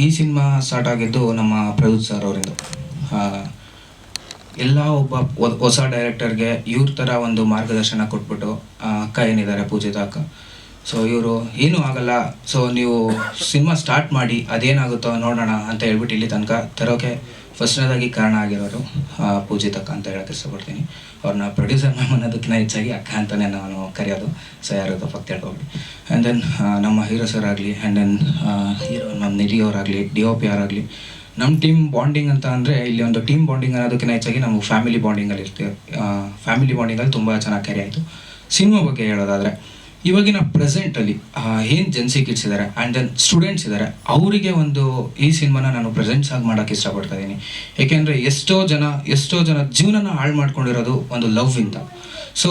ಈ cinema start ಆಗಿದ್ದು ನಮ್ಮ ಪ್ರೊಡ್ಯೂಸರ್ ಅವರಿಂದ. ಎಲ್ಲ ಒಬ್ಬ ಹೊಸ ಡೈರೆಕ್ಟರ್ಗೆ ಇವ್ರ ಥರ ಒಂದು ಮಾರ್ಗದರ್ಶನ ಕೊಟ್ಬಿಟ್ಟು, ಅಕ್ಕ ಏನಿದ್ದಾರೆ ಪೂಜಿತಾ ಅಕ್ಕ, ಸೊ ಇವರು ಏನೂ ಆಗಲ್ಲ, ಸೊ ನೀವು ಸಿನಿಮಾ ಸ್ಟಾರ್ಟ್ ಮಾಡಿ ಅದೇನಾಗುತ್ತೋ ನೋಡೋಣ ಅಂತ ಹೇಳ್ಬಿಟ್ಟು ಇಲ್ಲಿ ತನಕ ತರೋಕೆ ಫಸ್ಟ್ನೇದಾಗಿ ಕಾರಣ ಆಗಿರೋರು ಪೂಜಿತಾ ಅಕ್ಕ ಅಂತ ಹೇಳೋಕ್ಕೆ ಇಷ್ಟಪಡ್ತೀನಿ. ಅವ್ರನ್ನ ಪ್ರೊಡ್ಯೂಸರ್ ಮ್ಯಾಮ್ ಅನ್ನೋದಕ್ಕಿಂತ ಹೆಚ್ಚಾಗಿ ಅಕ್ಕ ಅಂತಲೇ ನಾನು ಕರೆಯೋದು, ಸೊ ಯಾರು ತಪ್ಪಾಗಿ ತಿಳ್ಕೊಬಿಡಿ. ಆ್ಯಂಡ್ ದೆನ್ ನಮ್ಮ ಹೀರೋ ಸರ್ ಆಗಲಿ, ಆ್ಯಂಡ್ ದೆನ್ ಹೀರೋ ನಮ್ಮ ನಿಧಿ ಅವರಾಗಲಿ, DOP ಅವರಾಗಲಿ, ನಮ್ಮ ಟೀಮ್ ಬಾಂಡಿಂಗ್ ಅಂತ ಅಂದರೆ ಇಲ್ಲಿ ಒಂದು ಟೀಮ್ ಬಾಂಡಿಂಗ್ ಅನ್ನೋದಕ್ಕಿಂತ ಹೆಚ್ಚಾಗಿ ನಾವು ಫ್ಯಾಮಿಲಿ ಬಾಂಡಿಂಗಲ್ಲಿ ಇರ್ತೀವಿ. ಫ್ಯಾಮಿಲಿ ಬಾಂಡಿಂಗಲ್ಲಿ ತುಂಬ ಚೆನ್ನಾಗಿ ಕ್ಯಾರಿ ಆಯಿತು. ಸಿನಿಮಾ ಬಗ್ಗೆ ಹೇಳೋದಾದರೆ ಇವಾಗಿನ ಪ್ರೆಸೆಂಟಲ್ಲಿ ಏನು ಜೆನ್ಸಿ ಕಿಡ್ಸ್ ಇದ್ದಾರೆ ಆ್ಯಂಡ್ ದೆನ್ ಸ್ಟೂಡೆಂಟ್ಸ್ ಇದ್ದಾರೆ, ಅವರಿಗೆ ಒಂದು ಈ ಸಿನಿಮಾನ ನಾನು ಪ್ರೆಸೆಂಟ್ಸ್ ಆಗಿ ಮಾಡೋಕ್ಕೆ ಇಷ್ಟಪಡ್ತಾ ಇದ್ದೀನಿ. ಏಕೆಂದರೆ ಎಷ್ಟೋ ಜನ ಜೀವನನ ಹಾಳು ಮಾಡ್ಕೊಂಡಿರೋದು ಒಂದು ಲವ್ ಇಂದ. ಸೊ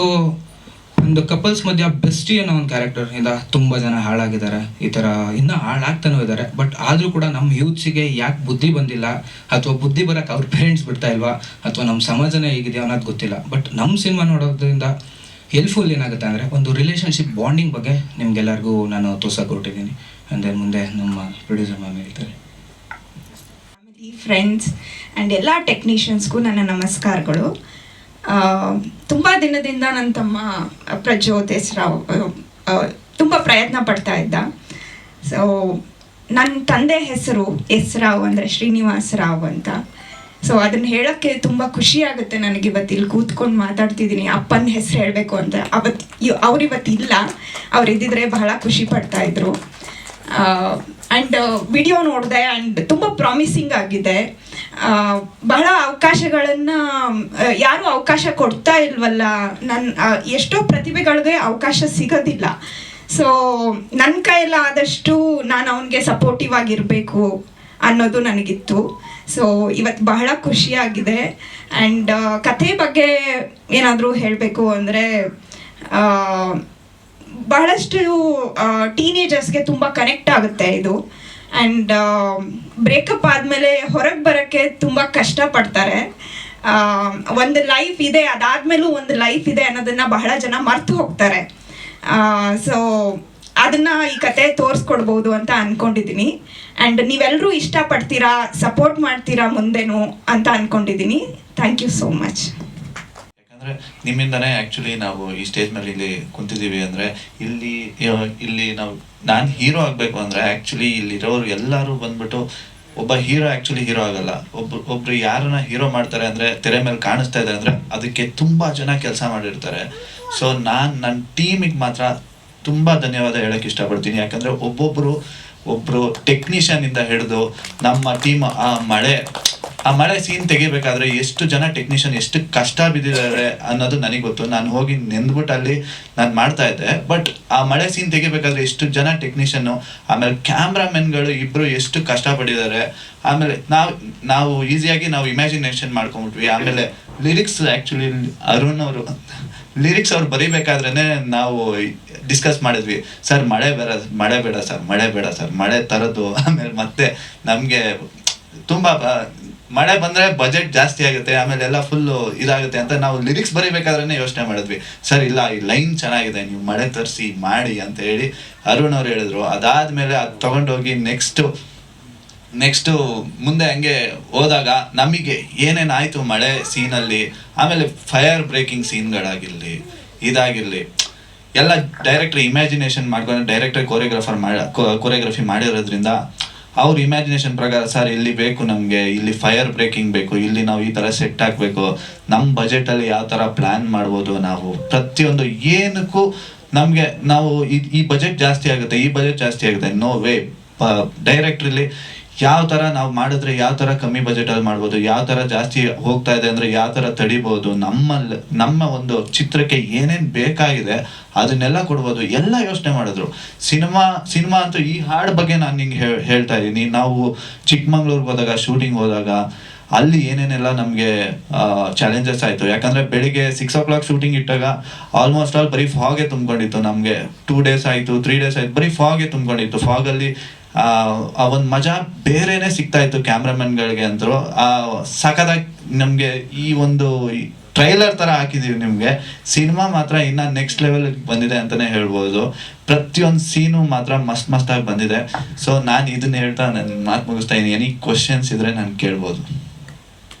ಒಂದು ಕಪಲ್ಸ್ ಮಧ್ಯ ಬೆಸ್ಟಿ ಅನ್ನೋ ಒಂದು ಕ್ಯಾರೆಕ್ಟರಿಂದ ತುಂಬ ಜನ ಹಾಳಾಗಿದ್ದಾರೆ, ಈ ಥರ ಇನ್ನೂ ಹಾಳಾಗ್ತಾನೂ ಇದ್ದಾರೆ. ಬಟ್ ಆದರೂ ಕೂಡ ನಮ್ಮ ಯೂತ್ಸಿಗೆ ಯಾಕೆ ಬುದ್ಧಿ ಬಂದಿಲ್ಲ, ಅಥವಾ ಬುದ್ಧಿ ಬರೋಕ್ಕೆ ಅವ್ರ ಪೇರೆಂಟ್ಸ್ ಬಿಡ್ತಾ ಇಲ್ವಾ, ಅಥವಾ ನಮ್ಮ ಸಮಾಜನೇ ಹೇಗಿದೆಯೋ ಅನ್ನೋದು ಗೊತ್ತಿಲ್ಲ. ಬಟ್ ನಮ್ಮ ಸಿನಿಮಾ ನೋಡೋದ್ರಿಂದ ಹೆಲ್ಪ್ಫುಲ್ ಏನಾಗುತ್ತೆ ಅಂದರೆ ಒಂದು ರಿಲೇಷನ್ಶಿಪ್ ಬಾಂಡಿಂಗ್ ಬಗ್ಗೆ ನಿಮ್ಗೆಲ್ಲರಿಗೂ ನಾನು ತೋರ್ಸಕ್ಕೆ ಹೊರಟಿದ್ದೀನಿ. ಅಂದರೆ ಮುಂದೆ ನಮ್ಮ ಪ್ರೊಡ್ಯೂಸರ್ ಮ್ಯಾಮ್ ಹೇಳ್ತಾರೆ. ಫ್ಯಾಮಿಲಿ, ಫ್ರೆಂಡ್ಸ್ ಆ್ಯಂಡ್ ಎಲ್ಲ ಟೆಕ್ನಿಷಿಯನ್ಸ್ಗೂ ನನ್ನ ನಮಸ್ಕಾರಗಳು. ತುಂಬ ದಿನದಿಂದ ನನ್ನ ತಮ್ಮ ಪ್ರಜ್ಯೋತ್ ರಾವ್ ತುಂಬ ಪ್ರಯತ್ನ ಪಡ್ತಾ ಇದ್ದ. ಸೊ ನನ್ನ ತಂದೆ ಹೆಸರು ರಾವ್ ಅಂದರೆ ಶ್ರೀನಿವಾಸ್ ರಾವ್ ಅಂತ. ಸೊ ಅದನ್ನು ಹೇಳೋಕ್ಕೆ ತುಂಬ ಖುಷಿ ಆಗುತ್ತೆ ನನಗೆ. ಇವತ್ತು ಇಲ್ಲಿ ಕೂತ್ಕೊಂಡು ಮಾತಾಡ್ತಿದ್ದೀನಿ, ಅಪ್ಪನ ಹೆಸರು ಹೇಳಬೇಕು ಅಂತ. ಅವರಿವತ್ತು ಇಲ್ಲ, ಅವ್ರು ಇದ್ದಿದ್ರೆ ಬಹಳ ಖುಷಿ ಪಡ್ತಾಯಿದ್ರು. ಆ್ಯಂಡ್ ವಿಡಿಯೋ ನೋಡಿದೆ ಆ್ಯಂಡ್ ತುಂಬ ಪ್ರಾಮಿಸಿಂಗ್ ಆಗಿದೆ. ಬಹಳ ಅವಕಾಶಗಳನ್ನು ಯಾರೂ ಅವಕಾಶ ಕೊಡ್ತಾ ಇಲ್ವಲ್ಲ, ಎಷ್ಟೋ ಪ್ರತಿಭೆಗಳಿಗೆ ಅವಕಾಶ ಸಿಗೋದಿಲ್ಲ. ಸೊ ನನ್ನ ಕೈಯೆಲ್ಲ ಆದಷ್ಟು ನಾನು ಅವನಿಗೆ ಸಪೋರ್ಟಿವ್ ಆಗಿರಬೇಕು ಅನ್ನೋದು ನನಗಿತ್ತು. ಸೊ ಇವತ್ತು ಬಹಳ ಖುಷಿಯಾಗಿದೆ. ಆ್ಯಂಡ್ ಕಥೆ ಬಗ್ಗೆ ಏನಾದರೂ ಹೇಳಬೇಕು ಅಂದರೆ, ಬಹಳಷ್ಟು ಟೀನೇಜರ್ಸ್ಗೆ ತುಂಬ ಕನೆಕ್ಟ್ ಆಗುತ್ತೆ ಇದು. ಆ್ಯಂಡ್ ಬ್ರೇಕಪ್ ಆದಮೇಲೆ ಹೊರಗೆ ಬರೋಕ್ಕೆ ತುಂಬ ಕಷ್ಟಪಡ್ತಾರೆ. ಒಂದು ಲೈಫ್ ಇದೆ, ಅದಾದಮೇಲೂ ಒಂದು ಲೈಫ್ ಇದೆ ಅನ್ನೋದನ್ನು ಬಹಳ ಜನ ಮರ್ತು ಹೋಗ್ತಾರೆ. ಸೊ ಅದನ್ನು ಈ ಕತೆ ತೋರಿಸ್ಕೊಡ್ಬೋದು ಅಂತ ಅಂದ್ಕೊಂಡಿದ್ದೀನಿ. ಆ್ಯಂಡ್ ನೀವೆಲ್ಲರೂ ಇಷ್ಟಪಡ್ತೀರಾ, ಸಪೋರ್ಟ್ ಮಾಡ್ತೀರಾ ಮುಂದೆನೂ ಅಂತ ಅಂದ್ಕೊಂಡಿದ್ದೀನಿ. Thank you so much. ಯಾಕಂದರೆ ನಿಮ್ಮಿಂದನೇ ಆ್ಯಕ್ಚುಲಿ ನಾವು ಈ ಸ್ಟೇಜ್ ಮೇಲೆ ಇಲ್ಲಿ ಕುಂತಿದ್ದೀವಿ. ಅಂದರೆ ಇಲ್ಲಿ ನಾನು ಹೀರೋ ಆಗಬೇಕು ಅಂದರೆ ಆ್ಯಕ್ಚುಲಿ ಇಲ್ಲಿರೋರು ಎಲ್ಲರೂ ಬಂದ್ಬಿಟ್ಟು, ಒಬ್ಬ ಹೀರೋ ಆ್ಯಕ್ಚುಲಿ ಹೀರೋ ಆಗಲ್ಲ. ಒಬ್ರು ಯಾರನ್ನ ಹೀರೋ ಮಾಡ್ತಾರೆ ಅಂದರೆ, ತೆರೆ ಮೇಲೆ ಕಾಣಿಸ್ತಾ ಇದೆ ಅಂದರೆ ಅದಕ್ಕೆ ತುಂಬ ಜನ ಕೆಲಸ ಮಾಡಿರ್ತಾರೆ. ಸೊ ನಾನು ನನ್ನ ಟೀಮಿಗೆ ಮಾತ್ರ ತುಂಬ ಧನ್ಯವಾದ ಹೇಳೋಕ್ಕೆ ಇಷ್ಟಪಡ್ತೀನಿ. ಯಾಕಂದರೆ ಒಬ್ಬರು ಟೆಕ್ನಿಷಿಯನಿಂದ ಹಿಡಿದು ನಮ್ಮ ಟೀಮ್ ಆ ಮಳೆ ಸೀನ್ ತೆಗಿಬೇಕಾದ್ರೆ ಎಷ್ಟು ಜನ ಟೆಕ್ನಿಷಿಯನ್ ಎಷ್ಟು ಕಷ್ಟ ಬಿದ್ದಿದ್ದಾರೆ ಅನ್ನೋದು ನನಗೆ ಗೊತ್ತು. ನಾನು ಹೋಗಿ ನೆಂದ್ಬಿಟ್ಟು ಅಲ್ಲಿ ನಾನು ಮಾಡ್ತಾ ಇದ್ದೆ. ಬಟ್ ಆ ಮಳೆ ಸೀನ್ ತೆಗಿಬೇಕಾದ್ರೆ ಎಷ್ಟು ಜನ ಟೆಕ್ನಿಷಿಯನ್ನು, ಆಮೇಲೆ ಕ್ಯಾಮ್ರಾಮೆನ್ಗಳು ಇಬ್ಬರು ಎಷ್ಟು ಕಷ್ಟಪಟ್ಟಿದ್ದಾರೆ. ಆಮೇಲೆ ನಾವು ಈಸಿಯಾಗಿ ನಾವು ಇಮ್ಯಾಜಿನೇಷನ್ ಮಾಡ್ಕೊಂಡ್ಬಿಟ್ವಿ. ಆಮೇಲೆ ಲಿರಿಕ್ಸ್ ಆ್ಯಕ್ಚುಲಿ ಅರುಣ್ ಅವರು ಲಿರಿಕ್ಸ್ ಅವ್ರು ಬರೀಬೇಕಾದ್ರೇ ನಾವು ಡಿಸ್ಕಸ್ ಮಾಡಿದ್ವಿ, ಸರ್ ಮಳೆ ಬೇಡ ಸರ್, ಮಳೆ ತರೋದು. ಆಮೇಲೆ ಮತ್ತೆ ನಮಗೆ ತುಂಬ ಮಳೆ ಬಂದರೆ ಬಜೆಟ್ ಜಾಸ್ತಿ ಆಗುತ್ತೆ, ಆಮೇಲೆ ಎಲ್ಲ ಫುಲ್ಲು ಇದಾಗುತ್ತೆ ಅಂತ ನಾವು ಲಿರಿಕ್ಸ್ ಬರೀಬೇಕಾದ್ರೇ ಯೋಚನೆ ಮಾಡಿದ್ವಿ. ಸರ್ ಇಲ್ಲ, ಈ ಲೈನ್ ಚೆನ್ನಾಗಿದೆ, ನೀವು ಮಳೆ ತರಿಸಿ ಮಾಡಿ ಅಂತ ಹೇಳಿ ಅರುಣ್ ಅವ್ರು ಹೇಳಿದ್ರು. ಅದಾದಮೇಲೆ ಅದು ತೊಗೊಂಡೋಗಿ ನೆಕ್ಸ್ಟು ಮುಂದೆ ಹಂಗೆ ಹೋದಾಗ ನಮಗೆ ಏನೇನಾಯಿತು ಮಳೆ ಸೀನಲ್ಲಿ, ಆಮೇಲೆ ಫೈರ್ ಬ್ರೇಕಿಂಗ್ ಸೀನ್ಗಳಾಗಿರಲಿ ಇದಾಗಿರಲಿ ಎಲ್ಲ ಡೈರೆಕ್ಟರ್ ಇಮ್ಯಾಜಿನೇಷನ್ ಮಾಡ್ಕೊಂಡು ಡೈರೆಕ್ಟರ್ ಕೊರಿಯೋಗ್ರಫಿ ಮಾಡಿರೋದ್ರಿಂದ ಅವ್ರ ಇಮ್ಯಾಜಿನೇಷನ್ ಪ್ರಕಾರ ಸರ್ ಇಲ್ಲಿ ಬೇಕು ನಮಗೆ, ಇಲ್ಲಿ ಫೈರ್ ಬ್ರೇಕಿಂಗ್ ಬೇಕು, ಇಲ್ಲಿ ನಾವು ಈ ಥರ ಸೆಟ್ ಹಾಕಬೇಕು, ನಮ್ಮ ಬಜೆಟಲ್ಲಿ ಯಾವ ಥರ ಪ್ಲ್ಯಾನ್ ಮಾಡ್ಬೋದು, ನಾವು ಪ್ರತಿಯೊಂದು ಏನಕ್ಕೂ ನಮಗೆ ನಾವು ಈ ಬಜೆಟ್ ಜಾಸ್ತಿ ಆಗುತ್ತೆ ನೋ ವೇ. ಡೈರೆಕ್ಟ್ರಲ್ಲಿ ಯಾವ ಥರ ನಾವು ಮಾಡಿದ್ರೆ ಯಾವ ಥರ ಕಮ್ಮಿ ಬಜೆಟಲ್ಲಿ ಮಾಡ್ಬೋದು, ಯಾವ ಥರ ಜಾಸ್ತಿ ಹೋಗ್ತಾ ಇದೆ ಅಂದರೆ ಯಾವ ಥರ ತಡಿಬೋದು, ನಮ್ಮ ಒಂದು ಚಿತ್ರಕ್ಕೆ ಏನೇನು ಬೇಕಾಗಿದೆ ಅದನ್ನೆಲ್ಲ ಕೊಡ್ಬೋದು, ಎಲ್ಲ ಯೋಚನೆ ಮಾಡಿದ್ರು. ಸಿನಿಮಾ ಅಂತೂ ಈ ಹಾಡು ಬಗ್ಗೆ ನಾನು ನಿಂಗೆ ಹೇಳ್ತಾ ಇದ್ದೀನಿ. ನಾವು ಚಿಕ್ಕಮಂಗ್ಳೂರ್ಗೆ ಹೋದಾಗ ಶೂಟಿಂಗ್ ಹೋದಾಗ ಅಲ್ಲಿ ಏನೇನೆಲ್ಲ ನಮಗೆ ಚಾಲೆಂಜಸ್ ಆಯಿತು. ಯಾಕಂದರೆ ಬೆಳಿಗ್ಗೆ 6 o'clock ಶೂಟಿಂಗ್ ಇಟ್ಟಾಗ ಆಲ್ಮೋಸ್ಟ್ ಆಲ್ ಬರೀ ಫಾಗೆ ತುಂಬ್ಕೊಂಡಿತ್ತು. ನಮಗೆ 2 days ಆಯಿತು, 3 days ಆಯಿತು, ಬರೀ ಫಾಗೆ ತುಂಬ್ಕೊಂಡಿತ್ತು. ಫಾಗಲ್ಲಿ ಆ ಒಂದು ಮಜಾ ಬೇರೆನೇ ಸಿಗ್ತಾ ಇತ್ತು ಕ್ಯಾಮ್ರಾಮನ್ಗಳಿಗೆ ಅಂತೂ. ಸಖತ್ತಾಗಿ ನಮಗೆ ಈ ಒಂದು ಟ್ರೈಲರ್ ಥರ ಹಾಕಿದ್ದೀವಿ ನಿಮಗೆ. ಸಿನಿಮಾ ಮಾತ್ರ ಇನ್ನು ನೆಕ್ಸ್ಟ್ ಲೆವೆಲ್ ಬಂದಿದೆ ಅಂತಲೇ ಹೇಳ್ಬೋದು. ಪ್ರತಿಯೊಂದು ಸೀನು ಮಾತ್ರ ಮಸ್ತಾಗಿ ಬಂದಿದೆ. ಸೊ ನಾನು ಇದನ್ನ ಹೇಳ್ತಾ ನನ್ನ ಮಾತು ಮುಗಿಸ್ತಾ ಇದ್ದೀನಿ. ಎನಿ ಕ್ವಶನ್ಸ್ ಇದ್ರೆ ನಾನು ಕೇಳ್ಬೋದು.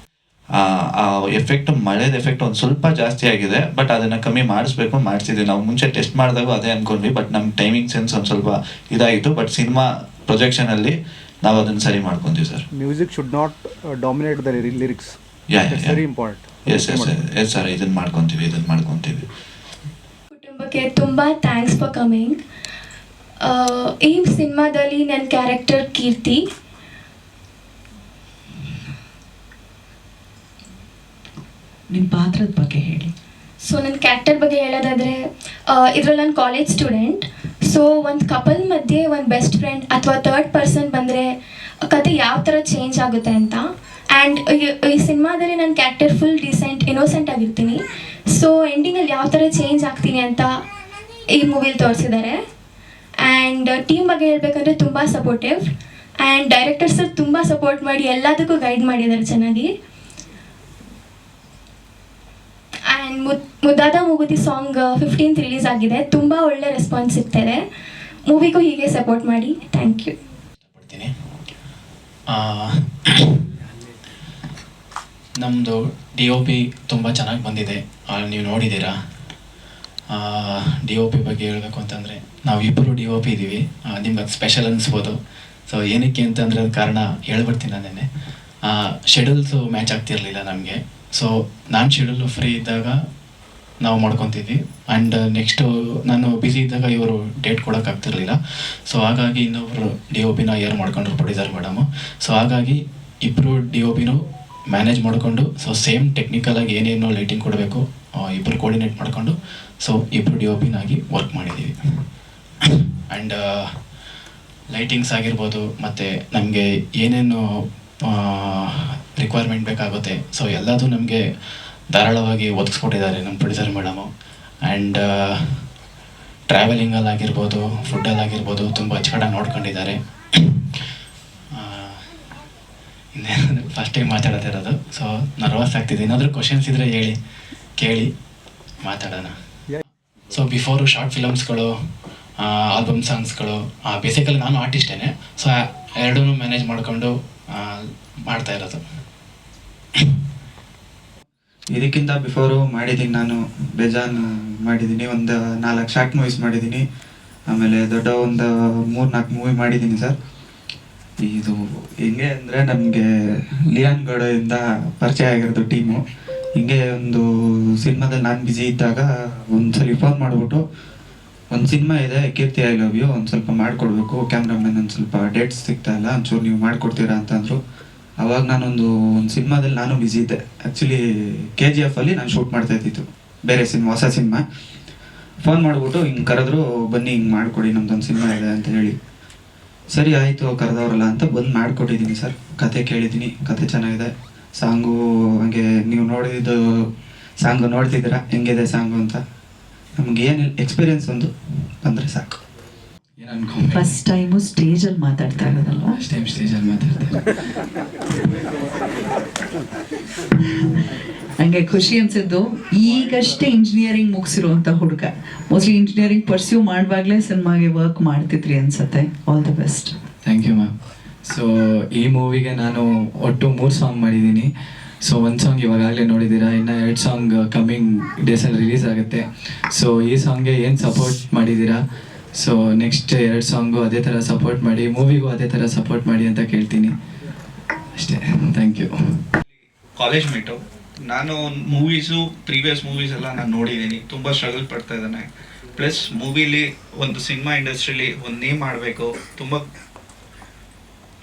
ಆ ಎಫೆಕ್ಟ್, ಮಳೆದ ಎಫೆಕ್ಟ್ ಒಂದು ಸ್ವಲ್ಪ ಜಾಸ್ತಿ ಆಗಿದೆ, ಬಟ್ ಅದನ್ನು ಕಮ್ಮಿ ಮಾಡಿಸಿದ್ವಿ. ನಾವು ಮುಂಚೆ ಟೆಸ್ಟ್ ಮಾಡಿದಾಗ ಅದೇ ಅಂದ್ಕೊಂಡ್ವಿ, ಬಟ್ ನಮ್ಮ ಟೈಮಿಂಗ್ ಸೆನ್ಸ್ ಒಂದು ಸ್ವಲ್ಪ ಇದಾಯಿತು. ಬಟ್ ಸಿನಿಮಾ ಪ್ರೊಜೆಕ್ಷನಲ್ಲಿ ನಾವು ಅದನ್ನು ಸರಿ ಮಾಡ್ಕೊಂತೀವಿ sir. Music should not dominate the lyrics. Very important. Yes sir, ಇದನ್ನು ಮಾಡ್ಕೊತೀವಿ. ಕುಟುಂಬಕ್ಕೆ ತುಂಬ ಥ್ಯಾಂಕ್ಸ್ ಫಾರ್ ಕಮಿಂಗ್. ಈ ಸಿನಿಮಾದಲ್ಲಿ ನನ್ನ ಕ್ಯಾರೆಕ್ಟರ್ ಕೀರ್ತಿ. ನಿಮ್ಮ ಪಾತ್ರದ ಬಗ್ಗೆ ಹೇಳಿ. ಸೊ ನನ್ನ ಕ್ಯಾರೆಕ್ಟರ್ ಬಗ್ಗೆ ಹೇಳೋದಾದರೆ, ಇದರಲ್ಲಿ ನಾನು ಕಾಲೇಜ್ ಸ್ಟೂಡೆಂಟ್. ಸೊ ಒಂದು ಕಪಲ್ ಮಧ್ಯೆ ಒಂದು ಬೆಸ್ಟ್ ಫ್ರೆಂಡ್ ಅಥವಾ ಥರ್ಡ್ ಪರ್ಸನ್ ಬಂದರೆ ಕತೆ ಯಾವ ಥರ ಚೇಂಜ್ ಆಗುತ್ತೆ ಅಂತ. ಆ್ಯಂಡ್ ಈ ಸಿನಿಮಾದಲ್ಲಿ ನನ್ನ ಕ್ಯಾರೆಕ್ಟರ್ ಫುಲ್ ಡಿಸೆಂಟ್ ಇನ್ನೋಸೆಂಟ್ ಆಗಿರ್ತೀನಿ. ಸೊ ಎಂಡಿಂಗಲ್ಲಿ ಯಾವ ಥರ ಚೇಂಜ್ ಆಗ್ತೀನಿ ಅಂತ ಈ ಮೂವಿಲಿ ತೋರಿಸಿದ್ದಾರೆ. ಆ್ಯಂಡ್ ಟೀಮ್ ಬಗ್ಗೆ ಹೇಳಬೇಕಂದ್ರೆ ತುಂಬ ಸಪೋರ್ಟಿವ್. ಆ್ಯಂಡ್ ಡೈರೆಕ್ಟರ್ ಸರ್ ತುಂಬ ಸಪೋರ್ಟ್ ಮಾಡಿ ಎಲ್ಲದಕ್ಕೂ ಗೈಡ್ ಮಾಡಿದ್ದಾರೆ ಚೆನ್ನಾಗಿ. ಆ್ಯಂಡ್ ಮುದ್ದಾದ ಮೂಗುತಿ ಸಾಂಗ್ 15th ರಿಲೀಸ್ ಆಗಿದೆ. ತುಂಬ ಒಳ್ಳೆ ರೆಸ್ಪಾನ್ಸ್ ಸಿಗ್ತಾಯಿದೆ. ಮೂವಿಗೂ ಹೀಗೆ ಸಪೋರ್ಟ್ ಮಾಡಿ. Thank you. ಇಷ್ಟಪಡ್ತೀನಿ. ನಮ್ಮದು DOP ತುಂಬ ಚೆನ್ನಾಗಿ ಬಂದಿದೆ, ನೀವು ನೋಡಿದ್ದೀರಾ. DOP ಬಗ್ಗೆ ಹೇಳಬೇಕು ಅಂತಂದರೆ ನಾವು ಇಬ್ಬರು DOP ಇದ್ದೀವಿ. ನಿಮ್ಗೆ ಅದು ಸ್ಪೆಷಲ್ ಅನಿಸ್ಬೋದು. ಸೊ ಏನಕ್ಕೆ ಅಂತಂದರೆ ಅದು ಕಾರಣ ಹೇಳ್ಬಿಡ್ತೀನಿ ನಾನೇನೆ. ಶೆಡ್ಯೂಲ್ಸು ಮ್ಯಾಚ್ ಆಗ್ತಿರಲಿಲ್ಲ ನಮಗೆ. ಸೊ ನಾನು ಶೆಡ್ಯೂಲು ಫ್ರೀ ಇದ್ದಾಗ ನಾವು ಮಾಡ್ಕೊತಿದ್ವಿ. ಆ್ಯಂಡ್ ನೆಕ್ಸ್ಟು ನಾನು ಬ್ಯುಸಿ ಇದ್ದಾಗ ಇವರು ಡೇಟ್ ಕೊಡೋಕ್ಕಾಗ್ತಿರ್ಲಿಲ್ಲ. ಸೊ ಹಾಗಾಗಿ ಇನ್ನೊಬ್ಬರು DOPನ ಮಾಡ್ಕೊಂಡ್ರು, ಪ್ರೊಡ್ಯೂಸರ್ ಮೇಡಮು. ಸೊ ಹಾಗಾಗಿ ಇಬ್ಬರು DOPನೂ ಮ್ಯಾನೇಜ್ ಮಾಡಿಕೊಂಡು, ಸೊ ಸೇಮ್ ಟೆಕ್ನಿಕಲಾಗಿ ಏನೇನೋ ಲೈಟಿಂಗ್ ಕೊಡಬೇಕು ಇಬ್ಬರು ಕೋರ್ಡಿನೇಟ್ ಮಾಡಿಕೊಂಡು, ಸೊ ಇಬ್ಬರು DOPನಾಗಿ ವರ್ಕ್ ಮಾಡಿದ್ದೀವಿ. ಆ್ಯಂಡ್ ಲೈಟಿಂಗ್ಸ್ ಆಗಿರ್ಬೋದು, ಮತ್ತು ನಮಗೆ ಏನೇನು ರಿಕ್ವೈರ್ಮೆಂಟ್ ಬೇಕಾಗುತ್ತೆ, ಸೊ ಎಲ್ಲದೂ ನಮಗೆ ಧಾರಾಳವಾಗಿ ಒದಗಿಸ್ಕೊಟ್ಟಿದ್ದಾರೆ ನಮ್ಮ ಪ್ರೊಡ್ಯೂಸರ್ ಮೇಡಮು. ಆ್ಯಂಡ್ ಟ್ರಾವೆಲಿಂಗಲ್ಲಾಗಿರ್ಬೋದು, ಫುಡ್ಡಲ್ಲಾಗಿರ್ಬೋದು ತುಂಬ ಅಚ್ಚುಕಟ್ಟಾಗಿ ನೋಡ್ಕೊಂಡಿದ್ದಾರೆ. ಇನ್ನೇನು ಫಸ್ಟ್ ಟೈಮ್ ಮಾತಾಡೋದಿರೋದು, ಸೊ ನರ್ವಸ್ ಆಗ್ತಿದೆ. ಏನಾದರೂ ಕ್ವಶನ್ಸ್ ಇದ್ದರೆ ಹೇಳಿ, ಕೇಳಿ ಮಾತಾಡೋಣ. ಸೊ ಬಿಫೋರು ಶಾರ್ಟ್ ಫಿಲಮ್ಸ್ಗಳು, ಆಲ್ಬಮ್ ಸಾಂಗ್ಸ್ಗಳು, ಬೇಸಿಕಲಿ ನಾನು ಆರ್ಟಿಸ್ಟೇನೆ. ಸೊ ಎರಡೂ ಮ್ಯಾನೇಜ್ ಮಾಡಿಕೊಂಡು ಮಾಡ್ತಾ ಇರೋದು. ಇದಕ್ಕಿಂತ ಬಿಫೋರು ಮಾಡಿದ್ದೀನಿ, ನಾನು ಬೇಜಾನ್ ಮಾಡಿದ್ದೀನಿ. ಒಂದು 4 ಶಾರ್ಟ್ ಮೂವೀಸ್ ಮಾಡಿದ್ದೀನಿ. ಆಮೇಲೆ ದೊಡ್ಡ ಒಂದು 3-4 ಮೂವಿ ಮಾಡಿದ್ದೀನಿ ಸರ್. ಇದು ಹೆಂಗೆ ಅಂದರೆ ನಮಗೆ ಲಿಯಾನ್ ಗೌಡದಿಂದ ಪರಿಚಯ ಆಗಿರೋದು ಟೀಮು. ಹಿಂಗೆ ಒಂದು ಸಿನಿಮಾದಲ್ಲಿ ನಾನು ಬ್ಯುಸಿ ಇದ್ದಾಗ ಒಂದ್ಸಲಿ ಫೋನ್ ಮಾಡಿಬಿಟ್ಟು, ಒಂದು ಸಿನಿಮಾ ಇದೆ ಕೀರ್ತಿ ಐ ಲವ್ ಯು, ಒಂದು ಸ್ವಲ್ಪ ಮಾಡಿಕೊಡ್ಬೇಕು, ಕ್ಯಾಮ್ರಾಮನ್ ಒಂದು ಸ್ವಲ್ಪ ಡೇಟ್ಸ್ ಸಿಗ್ತಾ ಇಲ್ಲ, ಒಂಚೂರು ನೀವು ಮಾಡಿಕೊಡ್ತೀರಾ ಅಂತಂದರು. ಆವಾಗ ನಾನೊಂದು ಸಿನಿಮಾದಲ್ಲಿ ನಾನು ಬ್ಯುಸಿ ಇದ್ದೆ. ಆ್ಯಕ್ಚುಲಿ KGF ಅಲ್ಲಿ ನಾನು ಶೂಟ್ ಮಾಡ್ತಾ ಇದ್ದಿತ್ತು, ಬೇರೆ ಸಿನಿಮಾ, ಹೊಸ ಸಿನಿಮಾ. ಫೋನ್ ಮಾಡಿಬಿಟ್ಟು ಹಿಂಗೆ ಕರೆದ್ರು, ಬನ್ನಿ ಹಿಂಗೆ ಮಾಡಿಕೊಡಿ, ನಮ್ದೊಂದು ಸಿನಿಮಾ ಇದೆ ಅಂತ ಹೇಳಿ. ಸರಿ ಆಯಿತು, ಕರೆದವ್ರಲ್ಲ ಅಂತ ಬಂದು ಮಾಡಿಕೊಟ್ಟಿದ್ದೀನಿ ಸರ್. ಕತೆ ಕೇಳಿದ್ದೀನಿ, ಕತೆ ಚೆನ್ನಾಗಿದೆ. ಸಾಂಗು ಹಾಗೆ ನೀವು ನೋಡಿದ್ದು ಸಾಂಗು ನೋಡ್ತಿದ್ದೀರಾ ಹೆಂಗಿದೆ ಸಾಂಗು ಅಂತ. ನಮ್ಗೆ ಏನಿಲ್ಲ, ಎಕ್ಸ್ಪೀರಿಯನ್ಸ್ ಒಂದು ಬಂದರೆ ಸಾಕು. ಫಸ್ಟ್ ಟೈಮು ಸ್ಟೇಜಲ್ಲಿ ಮಾತಾಡ್ತಾ ಇರೋದಲ್ವಾ? ಸ್ಟೇಜಲ್ಲಿ ಮಾತಾಡ್ತಾರೆ. ಹಂಗೆ ಖುಷಿ ಅನ್ಸಿದ್ದು, ಈಗಷ್ಟೇ ಇಂಜಿನಿಯರಿಂಗ್ ಮುಗಿಸಿರುವಂಥ ಹುಡುಗ. ಮೋಸ್ಟ್ಲಿ ಇಂಜಿನಿಯರಿಂಗ್ ಪರ್ಸ್ಯೂ ಮಾಡುವಾಗಲೇ ಸಿನಿಮಾಗೆ ವರ್ಕ್ ಮಾಡ್ತಿದ್ರಿ ಅನ್ಸುತ್ತೆ. All the best. Thank you ma'am. So ಈ ಮೂವಿಗೆ ನಾನು ಒಟ್ಟು 3 ಸಾಂಗ್ ಮಾಡಿದ್ದೀನಿ. ಸೊ 1 ಸಾಂಗ್ ಇವಾಗಲೇ ನೋಡಿದ್ದೀರಾ, ಇನ್ನು 2 ಸಾಂಗ್ ಕಮ್ಮಿಂಗ್ ಡೇಸಲ್ಲಿ ರಿಲೀಸ್ ಆಗುತ್ತೆ. ಸೊ ಈ ಸಾಂಗ್ಗೆ ಏನು ಸಪೋರ್ಟ್ ಮಾಡಿದ್ದೀರಾ, ಸೊ ನೆಕ್ಸ್ಟ್ 2 ಸಾಂಗು ಅದೇ ಥರ ಸಪೋರ್ಟ್ ಮಾಡಿ, ಮೂವಿಗೂ ಅದೇ ಥರ ಸಪೋರ್ಟ್ ಮಾಡಿ ಅಂತ ಕೇಳ್ತೀನಿ ಅಷ್ಟೇ. Thank you. College mate. ನಾನು ಪ್ರೀವಿಯಸ್ ಮೂವೀಸ್ ಎಲ್ಲ ನಾನು ನೋಡಿದ್ದೀನಿ. ತುಂಬ ಸ್ಟ್ರಗಲ್ ಪಡ್ತಾ ಇದ್ದಾನೆ. ಪ್ಲಸ್ ಮೂವಿಲಿ ಒಂದು ಸಿನಿಮಾ ಇಂಡಸ್ಟ್ರಿಲಿ ಒಂದು ನೇಮ್ ಮಾಡಬೇಕು, ತುಂಬ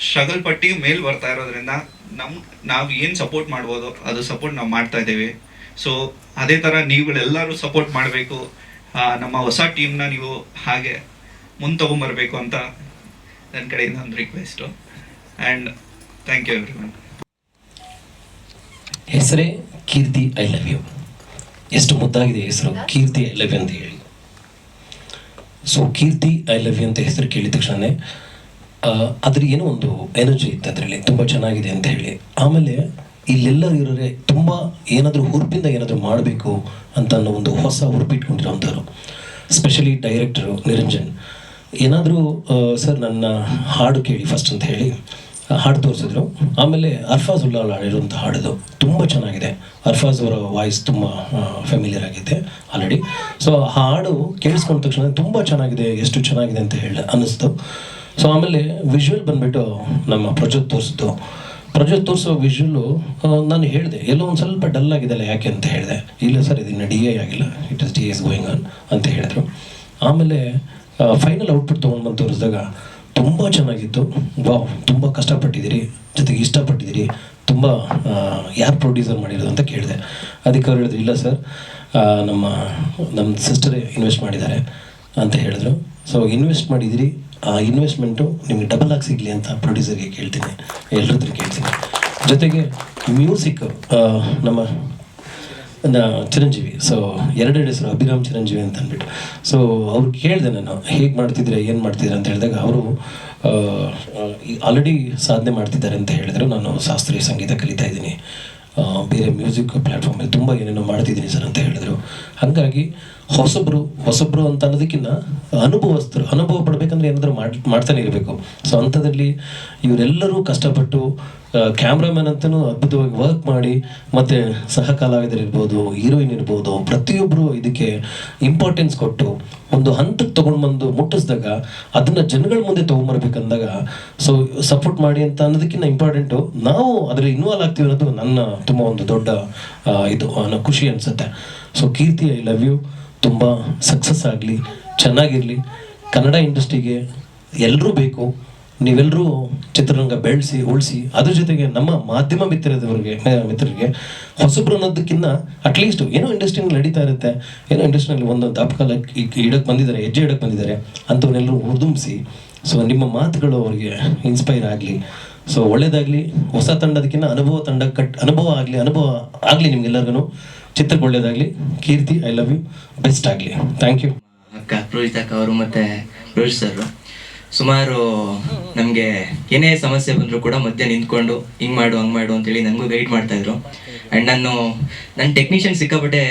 ಸ್ಟ್ರಗಲ್ ಪಟ್ಟು ಮೇಲ್ ಬರ್ತಾ ಇರೋದ್ರಿಂದ ನಾವು ಏನು ಸಪೋರ್ಟ್ ಮಾಡ್ಬೋದು ಅದು ಸಪೋರ್ಟ್ ನಾವು ಮಾಡ್ತಾ ಇದ್ದೀವಿ. ಸೊ ಅದೇ ಥರ ನೀವುಗಳೆಲ್ಲರೂ ಸಪೋರ್ಟ್ ಮಾಡಬೇಕು. ನಮ್ಮ ಹೊಸ ಟೀಮ್ನ ನೀವು ಹಾಗೆ ಮುಂದೆ ತೊಗೊಂಬರ್ಬೇಕು ಅಂತ ನನ್ನ ಕಡೆಯಿಂದ ಒಂದು request. And thank you everyone. ಹೆಸರೇ ಕೀರ್ತಿ ಐ ಲವ್ ಯು. ಎಷ್ಟು ಮುದ್ದಾಗಿದೆ ಹೆಸರು, ಕೀರ್ತಿ ಐ ಲವ್ ಯು ಅಂತ ಹೇಳಿ. ಸೊ ಕೀರ್ತಿ ಐ ಲವ್ ಯು ಅಂತ ಹೆಸರು ಕೇಳಿದ ತಕ್ಷಣ ಅದ್ರ ಏನೋ ಒಂದು ಎನರ್ಜಿ ಇತ್ತು ಅದರಲ್ಲಿ, ತುಂಬ ಚೆನ್ನಾಗಿದೆ ಅಂತ ಹೇಳಿ. ಆಮೇಲೆ ಇಲ್ಲೆಲ್ಲರೂ ಇರೋರೆ ತುಂಬ ಏನಾದರೂ ಹುರುಪಿಂದ ಏನಾದರೂ ಮಾಡಬೇಕು ಅಂತ ಅನ್ನೋ ಒಂದು ಹೊಸ ಹುರುಪಿಟ್ಕೊಂಡಿರೋಂಥವ್ರು. ಸ್ಪೆಷಲಿ ಡೈರೆಕ್ಟರು ನಿರಂಜನ್ ಏನಾದರೂ ಸರ್ ನನ್ನ ಹಾಡು ಕೇಳಿ ಫಸ್ಟ್ ಅಂತ ಹೇಳಿ ಹಾಡು ತೋರಿಸಿದ್ರು. ಆಮೇಲೆ ಅರ್ಫಾಜ್ ಉಲ್ಲಾ ಹಾಡಿರುವಂಥ ಹಾಡೋದು ತುಂಬ ಚೆನ್ನಾಗಿದೆ. ಅರ್ಫಾಜ್ ಅವರ ವಾಯ್ಸ್ ತುಂಬ ಫೆಮಿಲಿಯರ್ ಆಗಿದೆ ಆಲ್ರೆಡಿ. ಸೊ ಆ ಹಾಡು ಕೇಳಿಸ್ಕೊಂಡ ತಕ್ಷಣ ತುಂಬ ಚೆನ್ನಾಗಿದೆ, ಎಷ್ಟು ಚೆನ್ನಾಗಿದೆ ಅಂತ ಹೇಳಿ ಅನ್ನಿಸ್ತು. ಸೊ ಆಮೇಲೆ ವಿಜುವಲ್ ಬಂದುಬಿಟ್ಟು ನಮ್ಮ ಪ್ರಜ್ವಲ್ ತೋರಿಸೋ ವಿಜುವಲ್ಲು ನಾನು ಹೇಳಿದೆ ಎಲ್ಲೋ ಒಂದು ಸ್ವಲ್ಪ ಡಲ್ ಆಗಿದೆಲ್ಲ ಯಾಕೆ ಅಂತ ಹೇಳಿದೆ. ಇಲ್ಲ ಸರ್ ಇದನ್ನು ಡಿ ಎ ಆಗಿಲ್ಲ, it is D S going on ಅಂತ ಹೇಳಿದ್ರು. ಆಮೇಲೆ ಫೈನಲ್ ಔಟ್ಪುಟ್ ತೊಗೊಂಡು ಬಂದು ತೋರಿಸಿದಾಗ ತುಂಬ ಚೆನ್ನಾಗಿತ್ತು. ವಾವ್, ತುಂಬ ಕಷ್ಟಪಟ್ಟಿದ್ದೀರಿ, ಜೊತೆಗೆ ಇಷ್ಟಪಟ್ಟಿದ್ದೀರಿ, ತುಂಬ ಯಾರು ಪ್ರೊಡ್ಯೂಸರ್ ಮಾಡಿರೋದು ಅಂತ ಕೇಳಿದೆ. ಅದಕ್ಕೆ ಅವ್ರು ಹೇಳಿದ್ರು ಇಲ್ಲ ಸರ್ ನಮ್ಮ ಸಿಸ್ಟರೇ ಇನ್ವೆಸ್ಟ್ ಮಾಡಿದ್ದಾರೆ ಅಂತ ಹೇಳಿದ್ರು. ಸೊ ಇನ್ವೆಸ್ಟ್ ಮಾಡಿದ್ದೀರಿ, ಆ ಇನ್ವೆಸ್ಟ್ಮೆಂಟು ನಿಮಗೆ ಡಬಲ್ ಆಗಿ ಸಿಗಲಿ ಅಂತ ಪ್ರೊಡ್ಯೂಸರ್ಗೆ ಕೇಳ್ತೀನಿ, ಎಲ್ಲರತ್ರ ಕೇಳ್ತೀನಿ. ಜೊತೆಗೆ ಮ್ಯೂಸಿಕ್ ನಮ್ಮ ಚಿರಂಜೀವಿ, ಸೊ ಎರಡೆರಡು ಹೆಸರು ಅಭಿರಾಮ್ ಚಿರಂಜೀವಿ ಅಂತ ಅಂದ್ಬಿಟ್ಟು. ಸೊ ಅವ್ರು ಕೇಳಿದೆ ನಾನು ಹೇಗೆ ಮಾಡ್ತಿದ್ರೆ ಏನು ಮಾಡ್ತಿದ್ರೆ ಅಂತ ಹೇಳಿದಾಗ ಅವರು ಆಲ್ರೆಡಿ ಸಾಧನೆ ಮಾಡ್ತಿದ್ದಾರೆ ಅಂತ ಹೇಳಿದ್ರು. ನಾನು ಶಾಸ್ತ್ರೀಯ ಸಂಗೀತ ಕಲಿತಾ ಇದ್ದೀನಿ, ಬೇರೆ ಮ್ಯೂಸಿಕ್ ಪ್ಲ್ಯಾಟ್ಫಾರ್ಮಲ್ಲಿ ತುಂಬ ಏನೇನೋ ಮಾಡ್ತಿದ್ದೀನಿ ಸರ್ ಅಂತ ಹೇಳಿದ್ರು. ಹಾಗಾಗಿ ಹೊಸಬ್ರು ಅಂತ ಅನ್ನೋದಕ್ಕಿಂತ ಅನುಭವ ಪಡಬೇಕಂದ್ರೆ ಏನಾದರೂ ಮಾಡ್ತಾನೆ ಇರಬೇಕು. ಸೊ ಅಂಥದ್ರಲ್ಲಿ ಇವರೆಲ್ಲರೂ ಕಷ್ಟಪಟ್ಟು ಕ್ಯಾಮ್ರಾಮನ್ ಅಂತಲೂ ಅದ್ಭುತವಾಗಿ ವರ್ಕ್ ಮಾಡಿ, ಮತ್ತು ಸಹ ಕಲಾವಿದರಿರ್ಬೋದು, ಹೀರೋಯಿನ್ ಇರ್ಬೋದು, ಪ್ರತಿಯೊಬ್ಬರು ಇದಕ್ಕೆ ಇಂಪಾರ್ಟೆನ್ಸ್ ಕೊಟ್ಟು ಒಂದು ಹಂತಕ್ಕೆ ತೊಗೊಂಡ್ಬಂದು ಮುಟ್ಟಿಸಿದಾಗ ಅದನ್ನು ಜನಗಳ ಮುಂದೆ ತೊಗೊಂಬರ್ಬೇಕಂದಾಗ ಸೊ ಸಪೋರ್ಟ್ ಮಾಡಿ ಅಂತ ಅನ್ನೋದಕ್ಕಿಂತ ಇಂಪಾರ್ಟೆಂಟು ನಾವು ಅದರಲ್ಲಿ ಇನ್ವಾಲ್ವ್ ಆಗ್ತೀವಿ ಅನ್ನೋದು ನನ್ನ ತುಂಬ ಒಂದು ದೊಡ್ಡ ಇದು ಅನ್ನೋ ಖುಷಿ ಅನಿಸುತ್ತೆ. So Keerthi, I love you. ತುಂಬ ಸಕ್ಸಸ್ ಆಗಲಿ, ಚೆನ್ನಾಗಿರಲಿ. ಕನ್ನಡ ಇಂಡಸ್ಟ್ರಿಗೆ ಎಲ್ಲರೂ ಬೇಕು. ನೀವೆಲ್ಲರೂ ಚಿತ್ರರಂಗ ಬೆಳೆಸಿ ಉಳಿಸಿ, ಅದ್ರ ಜೊತೆಗೆ ನಮ್ಮ ಮಾಧ್ಯಮ ಮಿತ್ರರಿಗೆ ಹೊಸಬ್ರು ಅನ್ನೋದಕ್ಕಿಂತ ಅಟ್ಲೀಸ್ಟ್ ಏನೋ ಇಂಡಸ್ಟ್ರಿನಲ್ಲಿ ನಡೀತಾ ಇರುತ್ತೆ, ಏನೋ ಇಂಡಸ್ಟ್ರಿನಲ್ಲಿ ಒಂದು ದಾಪಕಾಲ ಹೆಜ್ಜೆ ಇಡಕ್ಕೆ ಬಂದಿದ್ದಾರೆ ಅಂಥವನ್ನೆಲ್ಲರೂ ಹುರಿದುಂಬಿಸಿ. ಸೊ ನಿಮ್ಮ ಮಾತುಗಳು ಅವರಿಗೆ ಇನ್ಸ್ಪೈರ್ ಆಗಲಿ. ಸೊ ಒಳ್ಳೇದಾಗಲಿ. ಹೊಸ ತಂಡದಕ್ಕಿಂತ ಅನುಭವ ಆಗಲಿ ನಿಮ್ಗೆಲ್ಲರಿಗೂ. ಚಿತ್ರಕ್ಕೆ ಒಳ್ಳೇದಾಗಲಿ. Keerthi, I love you. Best ಆಗಲಿ. Thank you. ಅಕ್ಕ ಪ್ರೋಜಿತಕ್ಕ ಅವರು ಮತ್ತು ರೋಹಿತ್ ಸರ್ ಸುಮಾರು ನಮಗೆ ಏನೇ ಸಮಸ್ಯೆ ಬಂದರೂ ಕೂಡ ಮಧ್ಯೆ ನಿಂತ್ಕೊಂಡು ಹಿಂಗೆ ಮಾಡು ಹಂಗೆ ಮಾಡು ಅಂತೇಳಿ ನನಗೂ ಗೈಡ್ ಮಾಡ್ತಾಯಿದ್ರು. ಆ್ಯಂಡ್ ನನ್ನ ಟೆಕ್ನಿಷಿಯನ್ ಸಿಕ್ಕಾಪಟ್ಟೆ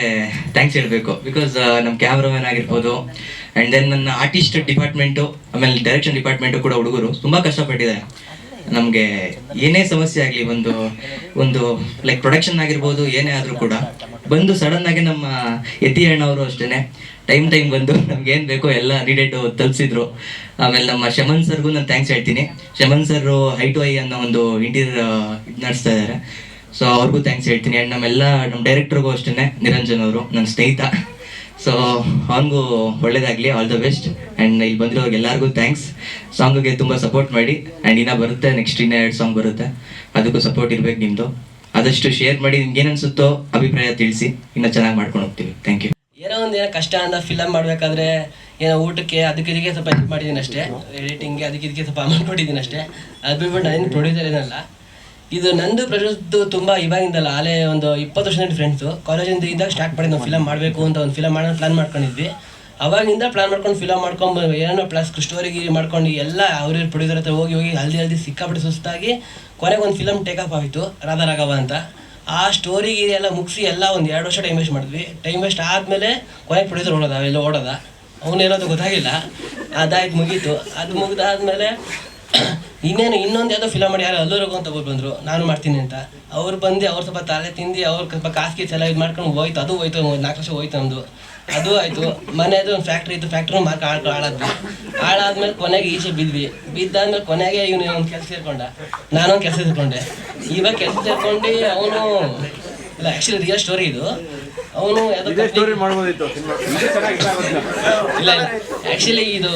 ಥ್ಯಾಂಕ್ಸ್ ಹೇಳಬೇಕು. ಬಿಕಾಸ್ ನಮ್ಮ ಕ್ಯಾಮ್ರಾಮನ್ ಆಗಿರ್ಬೋದು, ಆ್ಯಂಡ್ ದೆನ್ ನನ್ನ ಆರ್ಟಿಸ್ಟ್ ಡಿಪಾರ್ಟ್ಮೆಂಟು, ಆಮೇಲೆ ಡೈರೆಕ್ಷನ್ ಡಿಪಾರ್ಟ್ಮೆಂಟು ಕೂಡ ಹುಡುಗರು ತುಂಬ ಕಷ್ಟಪಟ್ಟಿದ್ದಾರೆ. ನಮಗೆ ಏನೇ ಸಮಸ್ಯೆ ಆಗಲಿ, ಒಂದು ಲೈಕ್ ಪ್ರೊಡಕ್ಷನ್ ಆಗಿರ್ಬೋದು, ಏನೇ ಆದರೂ ಕೂಡ ಬಂದು ಸಡನ್ನಾಗಿ ನಮ್ಮ ಯತಿ ಅಣ್ಣವರು ಅಷ್ಟೇ ಟೈಮ್ ಬಂದು ನಮ್ಗೆ ಏನು ಬೇಕೋ ಎಲ್ಲ ನೀಡೆಡ್ ತಲುಪಿಸಿದ್ರು. ಆಮೇಲೆ ನಮ್ಮ ಶಮನ್ ಸರ್ಗೂ ನಾನು ಥ್ಯಾಂಕ್ಸ್ ಹೇಳ್ತೀನಿ. ಶಮನ್ ಸರ್ ಹೈ ಟು ಐ ಅನ್ನೋ ಒಂದು ಇಂಟೀರಿಯರ್ ಇದು ನಡೆಸ್ತಾ ಇದ್ದಾರೆ. ಸೊ ಅವ್ರಿಗೂ ಥ್ಯಾಂಕ್ಸ್ ಹೇಳ್ತೀನಿ. ಆ್ಯಂಡ್ ನಮ್ಮ ಡೈರೆಕ್ಟರ್ಗೂ ಅಷ್ಟೇ ನಿರಂಜನ್ ಅವರು ನನ್ನ ಸ್ನೇಹಿತ. ಸೊ ಅವನಿಗೂ ಒಳ್ಳೇದಾಗಲಿ, ಆಲ್ ದ ಬೆಸ್ಟ್. ಆ್ಯಂಡ್ ಇಲ್ಲಿ ಬಂದಿರೋರಿಗೆ ಎಲ್ಲರಿಗೂ ಥ್ಯಾಂಕ್ಸ್. ಸಾಂಗಿಗೆ ತುಂಬ ಸಪೋರ್ಟ್ ಮಾಡಿ. ಆ್ಯಂಡ್ ಇನ್ನೂ ಬರುತ್ತೆ, ನೆಕ್ಸ್ಟ್ ಇನ್ನೂ 2 ಸಾಂಗ್ ಬರುತ್ತೆ, ಅದಕ್ಕೂ ಸಪೋರ್ಟ್ ಇರಬೇಕು ನಿಮ್ಮದು. ಆದಷ್ಟು ಶೇರ್ ಮಾಡಿ, ನಿಮ್ಗೆ ಏನು ಅನಿಸುತ್ತೋ ಅಭಿಪ್ರಾಯ ತಿಳಿಸಿ, ಇನ್ನೂ ಚೆನ್ನಾಗಿ ಮಾಡ್ಕೊಂಡು ಹೋಗ್ತೀವಿ. Thank you. ಏನೋ ಕಷ್ಟ ಅಂತ ಫಿಲಮ್ ಮಾಡಬೇಕಾದ್ರೆ ಏನೋ ಊಟಕ್ಕೆ ಅದಕ್ಕೆ ಸ್ವಲ್ಪ ಹೆಲ್ಪ್ ಮಾಡಿದ್ದೀನಿ ಅಷ್ಟೇ, ಎಡಿಟಿಂಗ್ಗೆ ಅದಕ್ಕೆ ಸ್ವಲ್ಪ ಅಮೌಂಟ್ ಕೊಟ್ಟಿದ್ದೀನಿ ಅಷ್ಟೇ. ಅದು ಬಿಟ್ಬಿಟ್ಟು ನಾನೇನು ಪ್ರೊಡ್ಯೂಸರ್ ಏನಲ್ಲ. ಇದು ನಂದು ಪ್ರೊಡ್ಯೂಸ್ದು ತುಂಬ ಇವಾಗಿಂದಲ್ಲ, ಆಲೇ ಒಂದು 20 ವರ್ಷದಿಂದ ಫ್ರೆಂಡ್ಸು. ಕಾಲೇಜಿಂದ ಇದ್ದಾಗ ಸ್ಟಾರ್ಟ್ ಮಾಡಿ ನಾವು ಫಿಲಮ್ ಮಾಡಬೇಕು ಅಂತ ಒಂದು ಫಿಲಮ್ ಮಾಡೋಣ ಪ್ಲಾನ್ ಮಾಡ್ಕೊಂಡಿದ್ವಿ. ಅವಾಗಿಂದ ಪ್ಲಾನ್ ಮಾಡ್ಕೊಂಡು ಫಿಲಮ್ ಮಾಡ್ಕೊಂಡು ಏನೋ ಪ್ಲಸ್ ಸ್ಟೋರಿ ಮಾಡ್ಕೊಂಡು ಎಲ್ಲ ಅವ್ರ ಪ್ರೊಡ್ಯೂಸರ್ ಹತ್ರ ಹೋಗಿ ಹಲ್ದಿ ಸಿಕ್ಕಾಪಟ್ಟೆ ಸುಸ್ತಾಗಿ ಕೊನೆಗೆ ಒಂದು ಫಿಲಮ್ ಟೇಕ್ ಆಫ್ ಆಯಿತು, ರಾಧಾ ರಾಘವ ಅಂತ. ಆ ಸ್ಟೋರಿ ಎಲ್ಲ ಮುಗಿಸಿ ಎಲ್ಲ ಒಂದು 2 ವರ್ಷ ಟೈಮ್ ವೇಸ್ಟ್ ಮಾಡಿದ್ವಿ. ಟೈಮ್ ವೇಸ್ಟ್ ಆದಮೇಲೆ ಕೊನೆಗೆ ಪ್ರೊಡ್ಯೂಸರ್ ಓಡೋದ ಅವನೇನೋದು ಗೊತ್ತಾಗಿಲ್ಲ. ಅದಾಯ್ತು, ಮುಗೀತು. ಅದು ಮುಗಿದಾದ್ಮೇಲೆ ಇನ್ನೊಂದು ಯಾವುದೋ ಫಿಲಮ್ ಮಾಡಿ ಯಾರು ಅಲ್ಲೂರಿಗೂ ಅಂತ ಒಬ್ಬರು ಬಂದರು, ನಾನು ಮಾಡ್ತೀನಿ ಅಂತ. ಅವ್ರು ಬಂದು ಅವ್ರು ಸ್ವಲ್ಪ ತಲೆ ತಿಂದು ಅವ್ರು ಸ್ವಲ್ಪ ಕಾಸಿಗೆ ಎಲ್ಲ ಇದು ಮಾಡ್ಕೊಂಡು ಹೋಯ್ತು. ಅದು ಹೋಯ್ತು, 4 ವರ್ಷ ಹೋಯ್ತು ನಮ್ಮದು. ಅದು ಆಯಿತು. ಮನೆಯದು ಒಂದು ಫ್ಯಾಕ್ಟ್ರಿ ಇತ್ತು, ಫ್ಯಾಕ್ಟ್ರಿ ಮಾರ್ಕ್ ಹಾಳಾದ್ಮೇಲೆ ಕೊನೆಗೆ ಈಚೆ ಬಿದ್ದಾದ್ಮೇಲೆ ಕೊನೆಗೆ ಇವನು ಒಂದು ಕೆಲಸ ಸೇರ್ಕೊಂಡ, ನಾನೊಂದು ಕೆಲಸ ಸೇರ್ಕೊಂಡೆ. ಇವಾಗ ಕೆಲಸ ಸೇರ್ಕೊಂಡು ಅವನು ಇಲ್ಲ, ಆ್ಯಕ್ಚುಲಿ ರಿಯಲ್ ಸ್ಟೋರಿ ಇದು. ಅವನು ಇಲ್ಲ ಆ್ಯಕ್ಚುಲಿ ಇದು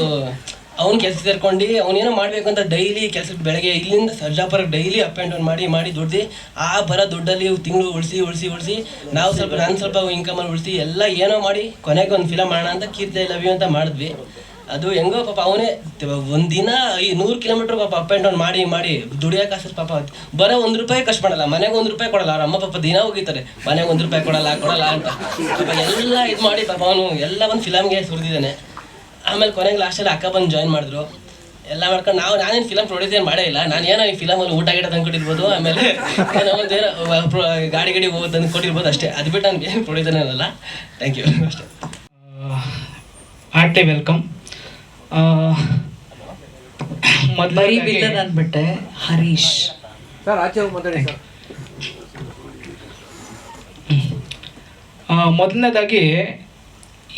ಅವ್ನು ಕೆಲಸ ಸೇರ್ಕೊಂಡು ಅವನೇನೋ ಮಾಡಬೇಕು ಅಂತ ಡೈಲಿ ಕೆಲಸಕ್ಕೆ ಬೆಳಗ್ಗೆ ಇಲ್ಲಿಂದ ಸರ್ಜಾಪುರಕ್ಕೆ ಡೈಲಿ ಅಪ್ ಆ್ಯಂಡ್ ಡೌನ್ ಮಾಡಿ ದುಡ್ದು ಆ ಬರೋ ದುಡ್ಡಲ್ಲಿ ತಿಂಗಳು ಉಳಿಸಿ ನಾನು ಸ್ವಲ್ಪ ಇನ್ಕಮಲ್ಲಿ ಉಳಿಸಿ ಎಲ್ಲ ಏನೋ ಮಾಡಿ ಕೊನೆಗೆ ಒಂದು ಫಿಲಮ್ ಮಾಡೋಣ ಅಂತ ಕೀರ್ತಿ ಐ ಲವ್ ಯು ಅಂತ ಮಾಡಿದ್ವಿ. ಅದು ಹೆಂಗೋ ಪಾಪ ಅವನೇ ಒಂದಿನ 100 ಕಿಲೋಮೀಟ್ರ್ ಪಾಪ ಅಪ್ ಆ್ಯಂಡ್ ಡೌನ್ ಮಾಡಿ ದುಡಿಯೋಕೆ ಪಾಪ ಬರೋ ₹1 ಖರ್ಚು ಮಾಡಲ್ಲ, ಮನೆಗೆ ₹1 ಕೊಡಲ್ಲ. ಅವ್ರ ಅಮ್ಮ ಪಾಪ ದಿನ ಹೋಗಿರ್ತಾರೆ, ಮನೆಗೆ ₹1 ಕೊಡಲ್ಲ ಅಂತ ಪಾಪ ಎಲ್ಲ ಇದು ಮಾಡಿ ಪಾಪ ಅವನು ಎಲ್ಲ ಒಂದು ಫಿಲಮ್ಗೆ ಸುರಿದಿದ್ದಾನೆ. ಆಮೇಲೆ ಕೊನೆಗೆ ಲಾಸ್ಟಲ್ಲಿ ಅಕ್ಕ ಬಂದು ಜಾಯ್ನ್ ಮಾಡಿದ್ರು. ಎಲ್ಲ ಮಾಡ್ಕೊಂಡು ನಾನೇನು ಫಿಲಮ್ ಪ್ರೊಡ್ಯೂಸ್ ಏನು ಮಾಡೇ ಇಲ್ಲ. ನಾನು ಏನೋ ಈ ಫಿಲಮಲ್ಲಿ ಊಟ ಗಿಡ ತಂದು ಕೊಟ್ಟಿರ್ಬೋದು, ಆಮೇಲೆ ಏನೋ ಒಂದೇನೋ ಗಾಡಿ ಹೋಗಿ ತಂದು ಕೊಟ್ಟಿರ್ಬೋದು ಅಷ್ಟೇ. ಅದು ಬಿಟ್ಟು ನಾನು ಏನು ಪ್ರೊಡ್ಯೂಸರ್ ಏನಲ್ಲ. ಥ್ಯಾಂಕ್ ಯು ಅಷ್ಟೇ. Heartly welcome. ಬರೀ ವಿಲ್ಲನ್ ಅಂದ್ಬಿಟ್ಟೆ ಹರೀಶ್ ಸರ್ ಆಚೆ ಹೋಗಿ ಮಾತಾಡಿ ಸರ್. ಮೊದಲನೇದಾಗಿ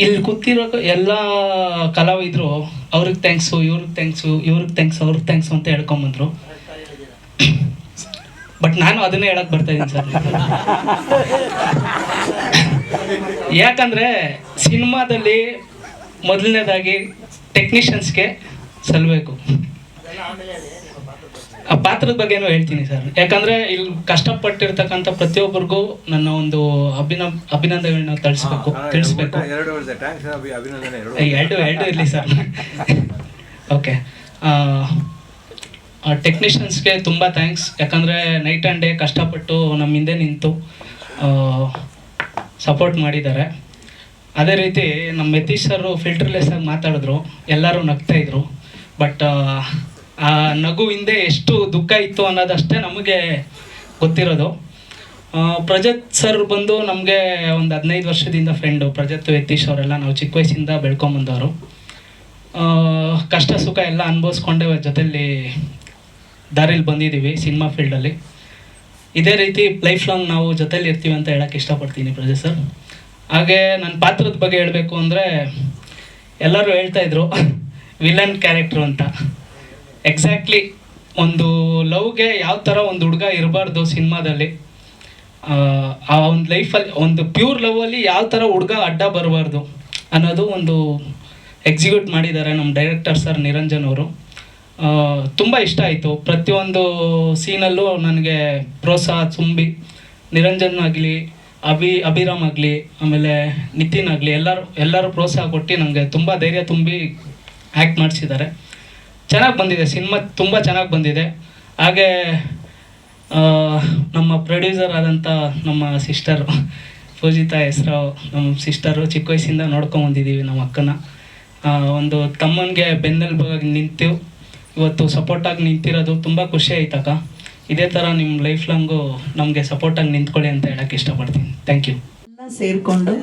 ಇಲ್ಲಿ ಕೂತಿರೋ ಎಲ್ಲ ಕಲಾವಿದರು ಅವ್ರಿಗೆ ಥ್ಯಾಂಕ್ಸು, ಇವ್ರಿಗೆ ಥ್ಯಾಂಕ್ಸು, ಇವ್ರಿಗೆ ಥ್ಯಾಂಕ್ಸ್, ಅವ್ರಿಗೆ ಥ್ಯಾಂಕ್ಸು ಅಂತ ಹೇಳ್ಕೊಂಬಂದರು. ಬಟ್ ನಾನು ಅದನ್ನೇ ಹೇಳಕ್ಕೆ ಬರ್ತಾ ಇದ್ದೀನಿ ಸರ್. ಯಾಕಂದರೆ ಸಿನಿಮಾದಲ್ಲಿ ಮೊದಲನೇದಾಗಿ ಟೆಕ್ನಿಷಿಯನ್ಸ್ಗೆ ಸಲ್ಲಬೇಕು. ಆ ಪಾತ್ರದ ಬಗ್ಗೆನೂ ಹೇಳ್ತೀನಿ ಸರ್. ಯಾಕಂದರೆ ಇಲ್ಲಿ ಕಷ್ಟಪಟ್ಟಿರ್ತಕ್ಕಂಥ ಪ್ರತಿಯೊಬ್ಬರಿಗೂ ನನ್ನ ಒಂದು ಅಭಿನಂದನೆಗಳನ್ನ ತಿಳಿಸ್ಬೇಕು. ಎರಡು ಇರಲಿ ಸರ್. ಓಕೆ, ಟೆಕ್ನಿಷಿಯನ್ಸ್ಗೆ ತುಂಬ ಥ್ಯಾಂಕ್ಸ್. ಯಾಕಂದರೆ ನೈಟ್ ಆ್ಯಂಡ್ ಡೇ ಕಷ್ಟಪಟ್ಟು ನಮ್ಮ ಹಿಂದೆ ನಿಂತು ಸಪೋರ್ಟ್ ಮಾಡಿದ್ದಾರೆ. ಅದೇ ರೀತಿ ನಮ್ಮ ಯತೀಶ್ ಸರು ಫಿಲ್ಟರ್ಲೆಸ್ ಆಗಿ ಮಾತಾಡಿದ್ರು, ಎಲ್ಲರೂ ನಗ್ತಾಯಿದ್ರು. ಬಟ್ ಆ ನಗು ಹಿಂದೆ ಎಷ್ಟು ದುಃಖ ಇತ್ತು ಅನ್ನೋದಷ್ಟೇ ನಮಗೆ ಗೊತ್ತಿರೋದು. ಪ್ರಜತ್ ಸರ್ ಬಂದು ನಮಗೆ ಒಂದು 15 ವರ್ಷದಿಂದ ಫ್ರೆಂಡು. ಪ್ರಜತ್, ಯತೀಶ್ ಅವರೆಲ್ಲ ನಾವು ಚಿಕ್ಕ ವಯಸ್ಸಿಂದ ಬೆಳ್ಕೊಂಬಂದವರು. ಕಷ್ಟ ಸುಖ ಎಲ್ಲ ಅನುಭವಿಸ್ಕೊಂಡೆ ಜೊತೆಲಿ ದಾರಿಲಿ ಬಂದಿದ್ದೀವಿ ಸಿನಿಮಾ ಫೀಲ್ಡಲ್ಲಿ. ಇದೇ ರೀತಿ ಲೈಫ್ ಲಾಂಗ್ ನಾವು ಜೊತೆಲಿ ಇರ್ತೀವಿ ಅಂತ ಹೇಳೋಕ್ಕೆ ಇಷ್ಟಪಡ್ತೀನಿ ಪ್ರಜತ್ ಸರ್. ಹಾಗೆ ನನ್ನ ಪಾತ್ರದ ಬಗ್ಗೆ ಹೇಳಬೇಕು ಅಂದರೆ, ಎಲ್ಲರೂ ಹೇಳ್ತಾಯಿದ್ರು ವಿಲನ್ ಕ್ಯಾರೆಕ್ಟ್ರು ಅಂತ. ಎಕ್ಸಾಕ್ಟ್ಲಿ ಒಂದು ಲವ್ಗೆ ಯಾವ ಥರ ಒಂದು ಹುಡುಗ ಇರಬಾರ್ದು ಸಿನಿಮಾದಲ್ಲಿ, ಆ ಒಂದು ಲೈಫಲ್ಲಿ ಒಂದು ಪ್ಯೂರ್ ಲವ್ವಲ್ಲಿ ಯಾವ ಥರ ಹುಡುಗ ಅಡ್ಡ ಬರಬಾರ್ದು ಅನ್ನೋದು ಒಂದು ಎಕ್ಸಿಕ್ಯೂಟ್ ಮಾಡಿದ್ದಾರೆ ನಮ್ಮ ಡೈರೆಕ್ಟರ್ ಸರ್ ನಿರಂಜನ್ ಅವರು. ತುಂಬ ಇಷ್ಟ ಆಯಿತು. ಪ್ರತಿಯೊಂದು ಸೀನಲ್ಲೂ ನನಗೆ ಪ್ರೋತ್ಸಾಹ ತುಂಬಿ, ನಿರಂಜನ್ ಆಗಲಿ, ಅಭಿರಾಮ್ ಆಗಲಿ, ಆಮೇಲೆ ನಿತಿನ್ ಆಗಲಿ, ಎಲ್ಲರೂ ಪ್ರೋತ್ಸಾಹ ಕೊಟ್ಟು ನನಗೆ ತುಂಬ ಧೈರ್ಯ ತುಂಬಿ ಆ್ಯಕ್ಟ್ ಮಾಡಿಸಿದ್ದಾರೆ. ಚೆನ್ನಾಗಿ ಬಂದಿದೆ ಸಿನಿಮಾ, ತುಂಬ ಚೆನ್ನಾಗಿ ಬಂದಿದೆ. ಹಾಗೆ ನಮ್ಮ ಪ್ರೊಡ್ಯೂಸರ್ ಆದಂಥ ನಮ್ಮ ಸಿಸ್ಟರು ಪೂಜಿತಾ ಹೆಸರು, ನಮ್ಮ ಸಿಸ್ಟರು ಚಿಕ್ಕ ವಯಸ್ಸಿಂದ ನೋಡ್ಕೊಂಬಂದಿದ್ದೀವಿ ನಮ್ಮ ಅಕ್ಕನ. ಒಂದು ತಮ್ಮನಿಗೆ ಬೆನ್ನೆಲುಬಾಗಿ ನಿಂತು ಇವತ್ತು ಸಪೋರ್ಟಾಗಿ ನಿಂತಿರೋದು ತುಂಬ ಖುಷಿ ಆಯ್ತಕ್ಕ. ಇದೇ ಥರ ನಿಮ್ಮ ಲೈಫ್ ಲಾಂಗು ನಮಗೆ ಸಪೋರ್ಟಾಗಿ ನಿಂತ್ಕೊಳ್ಳಿ ಅಂತ ಹೇಳೋಕ್ಕೆ ಇಷ್ಟಪಡ್ತೀನಿ. Thank you. ಎಲ್ಲ ಸೇರಿಕೊಂಡು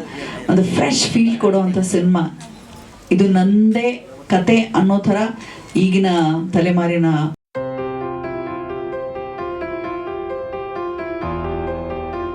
ಒಂದು ಫ್ರೆಶ್ ಫೀಲ್ ಕೊಡುವಂಥ ಸಿನಿಮಾ ಇದು. ನಂದೇ ಕತೆ ಅನ್ನೋ ಥರ ಈಗಿನ ತಲೆಮಾರಿನ